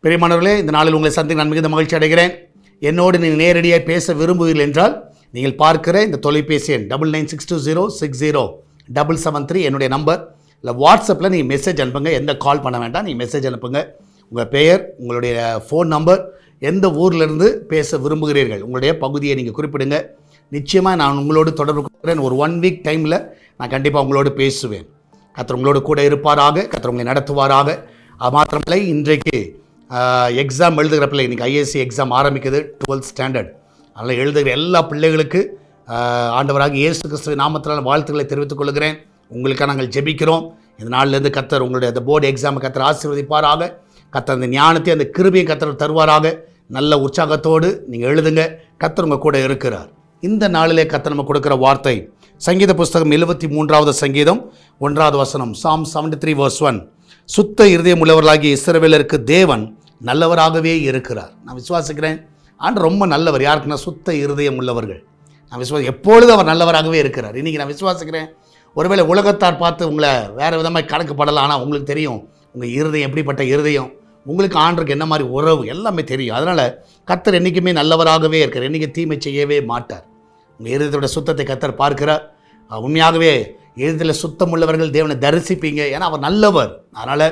பிரியமானவர்களே, இந்த நாளில் உங்களை சந்திக்க நான் மிகுந்த மகிழ்ச்சி அடைகிறேன். என்னோடு நீங்கள் நேரடியாக பேச விரும்புவீர்கள் என்றால் நீங்கள் பார்க்கிற இந்த தொலைபேசி எண் 9962060773 என்னுடைய நம்பர். இல்லை வாட்ஸ்அப்பில் நீங்கள் மெசேஜ் அனுப்புங்க. எந்த கால் பண்ண வேண்டாம், நீங்கள் மெசேஜ் அனுப்புங்க. உங்கள் பெயர், உங்களுடைய ஃபோன் நம்பர், எந்த ஊர்லேருந்து பேச விரும்புகிறீர்கள், உங்களுடைய பகுதியை நீங்கள் குறிப்பிடுங்க. நிச்சயமாக நான் உங்களோடு தொடர்பு கொள்கிறேன். ஒரு 1 வீக் டைமில் நான் கண்டிப்பாக உங்களோடு பேசுவேன். கர்த்தர் உங்களோடு கூட இருப்பாராக, கர்த்தர் உங்களை நடத்துவாராக. அது மாத்திரமில்லை, இன்றைக்கு எக்ஸாம் எழுதுகிற பிள்ளை, இன்றைக்கி ஐஏஎஸ்சி எக்ஸாம் ஆரம்பிக்குது, 12th ஸ்டாண்டர்ட். அதனால் எழுதுகிற எல்லா பிள்ளைகளுக்கு ஆண்டவராக இயேசு கிறிஸ்துவின் நாமத்தினால் வாழ்த்துக்களை தெரிவித்துக் கொள்கிறேன். உங்களுக்காக நாங்கள் ஜெபிக்கிறோம். இந்த நாளிலிருந்து கர்த்தர் உங்களுடைய அந்த போர்டு எக்ஸாமை கர்த்தர் ஆசீர்வதிப்பாராக. கர்த்தர் அந்த ஞானத்தை, அந்த கிருபையை கர்த்தர் தருவாராக. நல்ல உற்சாகத்தோடு நீங்கள் எழுதுங்க. கர்த்தர் உங்கள் கூட இருக்கிறார். இந்த நாளிலே கர்த்தர் நம்ம கொடுக்குற வார்த்தை சங்கீத புஸ்தகம் 73வது சங்கீதம் 1வது வசனம். Psalm 73:1. சுத்த இருதயம் உள்ளவர்களாகிய இஸ்ரவேலருக்கு தேவன் நல்லவராகவே இருக்கிறார். நான் விசுவாசிக்கிறேன், ஆண்டவர் ரொம்ப நல்லவர். யாருக்குன்னா சுத்த இருதயம் உள்ளவர்கள். நான் எப்பொழுதும் அவர் நல்லவராகவே இருக்கிறார். இன்றைக்கி நான் விசுவாசிக்கிறேன், ஒருவேளை உலகத்தார் பார்த்து உங்களை வேறு விதமாக கணக்குப்படலாம். ஆனால் உங்களுக்கு தெரியும் உங்கள் இருதயம் எப்படிப்பட்ட இருதயம், உங்களுக்கு ஆண்டருக்கு என்ன மாதிரி உறவு எல்லாமே தெரியும். அதனால் கர்த்தர் என்றைக்குமே நல்லவராகவே இருக்கிறார். என்றைக்கு தீமை செய்யவே மாட்டார். உங்கள் இருதயத்தோட சுத்தத்தை கர்த்தர் பார்க்கிறார். உண்மையாகவே இருதயத்தில் சுத்தம் உள்ளவர்கள் தேவனை தரிசிப்பீங்க. ஏன்னா அவர் நல்லவர். அதனால்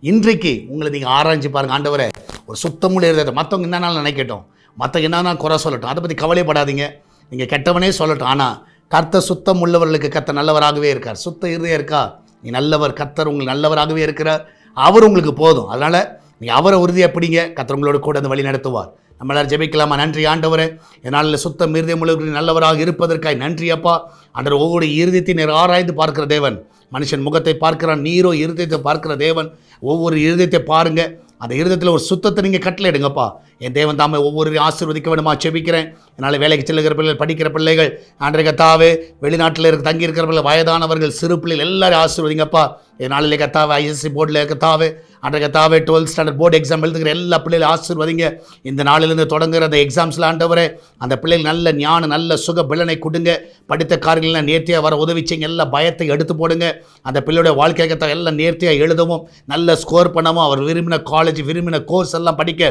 இன்றைக்கு உங்களை நீங்கள் ஆராய்ச்சி பாருங்கள். ஆண்டவரை ஒரு சுத்தமுள்ள இருதயத்தை, மற்றவங்க என்னன்னாலும் நினைக்கட்டும், மற்றவங்க என்னன்னா குறை சொல்லட்டும், அதை பற்றி கவலைப்படாதீங்க. நீங்கள் கெட்டவனே சொல்லட்டும். ஆனால் கர்த்தர் சுத்தம் உள்ளவர்களுக்கு கர்த்தர் நல்லவராகவே இருக்கார். சுத்த இருதயம் இருக்கா, நீ நல்லவர். கர்த்தர் உங்களுக்கு நல்லவராகவே இருக்கிறார். அவர் உங்களுக்கு போதும். அதனால் நீங்கள் அவரை உறுதியாக பிடிங்க. கர்த்தர் உங்களோட கூட அந்த வழி நடத்துவார். நம்ம எல்லாரும் ஜெபிக்கலாமா? நன்றி ஆண்டவரே, என்னால் சுத்தம் இருதயம் உள்ளவர்கள் நல்லவராக இருப்பதற்காய் நன்றி அப்பா. ஆண்டவர் ஒவ்வொரு இருதயத்தை நீர் ஆராய்ந்து பார்க்கிற தேவன். மனுஷன் முகத்தை பார்க்கிறான், நீரோ இருதயத்தை பார்க்கிற தேவன். ஒவ்வொரு இருதயத்தை பாருங்கள். அந்த இருதயத்தில் ஒரு சுத்தத்தை நீங்கள் கட்டளை எடுங்கப்பா. என் தேவன் தாமே ஒவ்வொரு ஆசீர்வதிக்க வேண்டுமா செபிக்கிறேன். என்னால் வேலைக்கு செல்லுகிற பிள்ளைகள், படிக்கிற பிள்ளைகள், ஆண்டரை கத்தாவே வெளிநாட்டில் தங்கி இருக்கிற பிள்ளை, வயதானவர்கள், சிறு பிள்ளைகள் எல்லாரும் ஆசீர்வதிங்கப்பா. என்னாலே கத்தாவே ஐஎஸ்சி போர்டில் கத்தாவே, ஆண்டரை கத்தாவே 12th ஸ்டாண்டர்ட் போர்டு எக்ஸாம் எழுதுகிற எல்லா பிள்ளைகளும் ஆசீர்வதிங்க. இந்த நாளிலிருந்து தொடங்குகிற அந்த எக்ஸாம்ஸில் ஆண்டவரே அந்த பிள்ளைகள் நல்ல ஞானம், நல்ல சுக பலனை கொடுங்க. படித்த காரியங்கள்லாம் நேர்த்தியாக வர உதவிச்சிங்க. எல்லா பயத்தை எடுத்து போடுங்க. அந்த பிள்ளையோட வாழ்க்கை கத்தா எல்லாம் நேர்த்தியாக எழுதவும், நல்ல ஸ்கோர் பண்ணவும், அவர் விரும்பின காலேஜ், விரும்பின கோர்ஸ் எல்லாம் படிக்க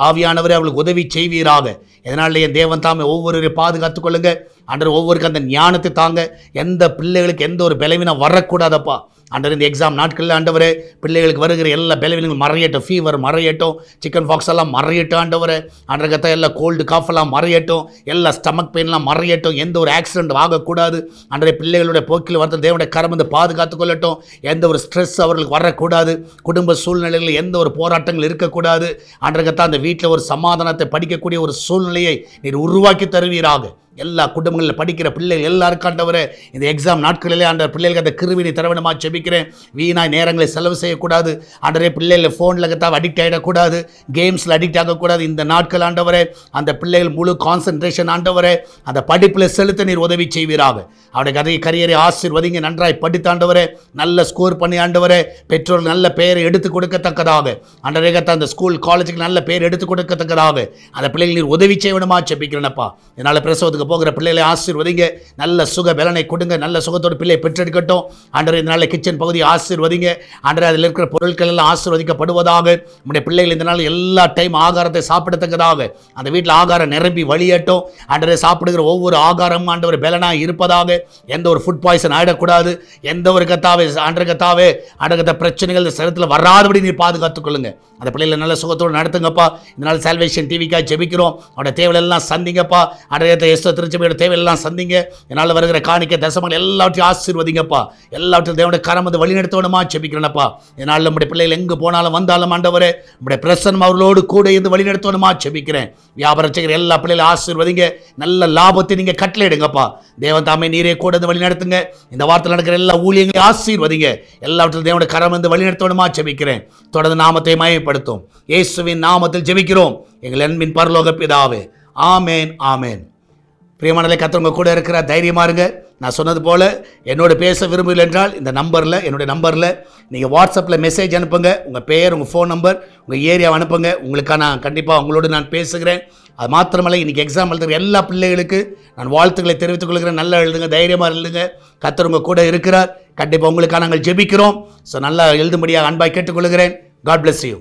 ஆவியானவரே அவளுக்கு உதவி செய்வீராக. இதனால என் தேவன் தாமே ஒவ்வொருவரையும் பாதுகாத்துக் கொள்ளுங்க. ஆண்டவர் ஒவ்வொருக்கு அந்த ஞானத்தை தாங்க. எந்த பிள்ளைகளுக்கு எந்த ஒரு பலவீனம் வரக்கூடாதப்பா. ஆண்டவர் இந்த எக்ஸாம் நாட்களில் ஆண்டவரே பிள்ளைகளுக்கு வருகிற எல்லா பலவீனங்கள் மறையட்டும். ஃபீவர் மறையட்டும், சிக்கன் பாக்ஸ் எல்லாம் மறையட்டும் ஆண்டவரே. ஆண்டர்கத்தா எல்லா கோல்டு காஃப் எல்லாம் மறையட்டும், எல்லா ஸ்டமக் பெயின்லாம் மறையட்டும். எந்த ஒரு ஆக்சிடென்ட் ஆகக்கூடாது. ஆண்டவரே பிள்ளைகளுடைய போக்கில் வந்து தேவனுடைய கரம் வந்து பாதுகாத்து கொள்ளட்டும். எந்த ஒரு ஸ்ட்ரெஸ் அவர்களுக்கு வரக்கூடாது. குடும்ப சூழ்நிலைகளில் எந்த ஒரு போராட்டங்கள் இருக்கக்கூடாது. ஆண்டர்கத்தா அந்த வீட்டில் ஒரு சமாதானத்தை படிக்கக்கூடிய ஒரு சூழ்நிலையை நீர் உருவாக்கி தருவீராக. எல்லா குடும்பங்களில் படிக்கிற பிள்ளைகள் எல்லாருக்கும் ஆண்டவரே இந்த எக்ஸாம் நாட்களிலே ஆண்டவர் பிள்ளைகளுக்கு அந்த கிருவினை தரவேணுமா செபிக்கிறேன். வீணாய் நேரங்களை செலவு செய்யக்கூடாது. ஆண்டவரே பிள்ளைகள் ஃபோனில் கத்தாவை அடிக்ட் ஆகிடக்கூடாது, கேம்ஸில் அடிக்ட் ஆகக்கூடாது. இந்த நாட்கள் ஆண்டவரே அந்த பிள்ளைகள் முழு கான்சன்ட்ரேஷன் ஆண்டவரே அந்த படிப்பில் செலுத்த நீர் உதவி செய்வீராக. அவருடைய கரியரை ஆசீர்வதிங்க. நன்றாய் படித்தாண்டவரே நல்ல ஸ்கோர் பண்ணி ஆண்டவரே பெற்றோர்கள் நல்ல பெயரை எடுத்து கொடுக்கத்தக்கதாக, ஆண்டவரே கத்தா அந்த ஸ்கூல் காலேஜுக்கு நல்ல பெயர் எடுத்து கொடுக்கத்தக்கதாக அந்த பிள்ளைகள் நீர் உதவி செய்யணுமா செபிக்கிறேனப்பா. இதனால் பிரசவத்துக்கு போகிற பிள்ளைகளை ஆசீர்வதிங்க. நல்ல சுக பலனை கொடுங்க. நல்ல சுகத்தோடு பிள்ளை பெற்றெடுக்கட்டும். ஆண்டவரே இந்த நாளில் கிச்சன் பகுதியை ஆசீர்வதிங்க. ஆண்டவரே அதில் இருக்கிற பொருட்கள் எல்லாம் ஆசீர்வதிக்கப்படுவதாக. நம்முடைய பிள்ளைகள் இந்த நாள் எல்லா டைம் ஆகாரத்தை சாப்பிடத்தக்கதாக அந்த வீட்டில் ஆகாரம் நிரம்பி வழியட்டும். ஆண்டவரே சாப்பிடுகிற ஒவ்வொரு ஆகாரமும் ஆண்டவர் பலனாக இருப்பதாக. எந்த ஒரு ஃபுட் பாய்சன் ஆகிடக்கூடாது. எந்த ஒரு கத்தாவே ஆண்டர் கத்தாவே ஆண்டகத்த பிரச்சனைகள் இந்த சரத்தில் வராதபடி நீர் பாதுகாத்துக் கொள்ளுங்க. அந்த பிள்ளைகளை நல்ல சுகத்தோடு நடத்துங்கப்பா. இதனால் சால்வேஷன் டிவிக்காக ஜெபிக்கிறோம். அவருடைய தேவையெல்லாம் சந்திங்கப்பா. ஆண்டவரே திருச்சபையோட தேவையெல்லாம் சந்திங்க. என்னால் வருகிற காணிக்கை தசமங்கள் எல்லாவற்றையும் ஆசீர்வதிங்கப்பா. எல்லாவற்றையும் தேவனுடைய கரம் வந்து வழி நடத்தணுமா செபிக்கிறேனப்பா. இதனால் நம்முடைய பிள்ளைகள் எங்கு போனாலும் வந்தாலும் ஆண்டவரே நம்முடைய பிரசன்னம் அவர்களோடு கூட இருந்து வழி நடத்தணுமா செபிக்கிறேன். வியாபாரம் செய்கிற எல்லா பிள்ளைகளும் ஆசீர்வதிங்க. நல்ல லாபத்தை நீங்கள் கட்டளையிடுங்கப்பா. தேவன் தாமே நீரே கூட இருந்து வழி நடத்துங்க. இந்த வாரத்தில் நடக்கிற எல்லா ஊழியங்களையும் ஆசீர்வதிங்க. எல்லாவற்றிலும் தேவனுடைய கரம் வந்து வழி நடத்தணுமா செபிக்கிறேன். தொடர்ந்து நாமத்தை மயப்படுத்தும் இயேசுவின் நாமத்தில் ஜெபிக்கிறோம் எங்கள் அன்பின் பரலோக பிதாவே. ஆமேன், ஆமேன். பிரியமானவர்களே, கர்த்தர் உங்க கூட இருக்கிற தைரியமாக இருங்க. நான் சொன்னது போல் என்னோட பேச விரும்பவில்லை என்றால் இந்த நம்பரில், என்னுடைய நம்பரில் நீங்கள் வாட்ஸ்அப்பில் மெசேஜ் அனுப்புங்க. உங்கள் பெயர், உங்கள் ஃபோன் நம்பர், உங்கள் ஏரியாவை அனுப்புங்க. உங்களுக்காக நான் கண்டிப்பாக உங்களோடு நான் பேசுகிறேன். அது மாத்திரமல்ல, இன்றைக்கி எக்ஸாம் எழுதுகிற எல்லா பிள்ளைகளுக்கு நான் வாழ்த்துக்களை தெரிவித்துக் கொள்கிறேன். நல்லா எழுதுங்க, தைரியமாக எழுதுங்க. கர்த்தர் உங்க கூட இருக்கிறார். கண்டிப்பாக உங்களுக்காக நாங்கள் ஜெபிக்கிறோம். ஸோ நல்லா எழுதும்படியாக அன்பாய் கேட்டுக்கொள்கிறேன். God bless you.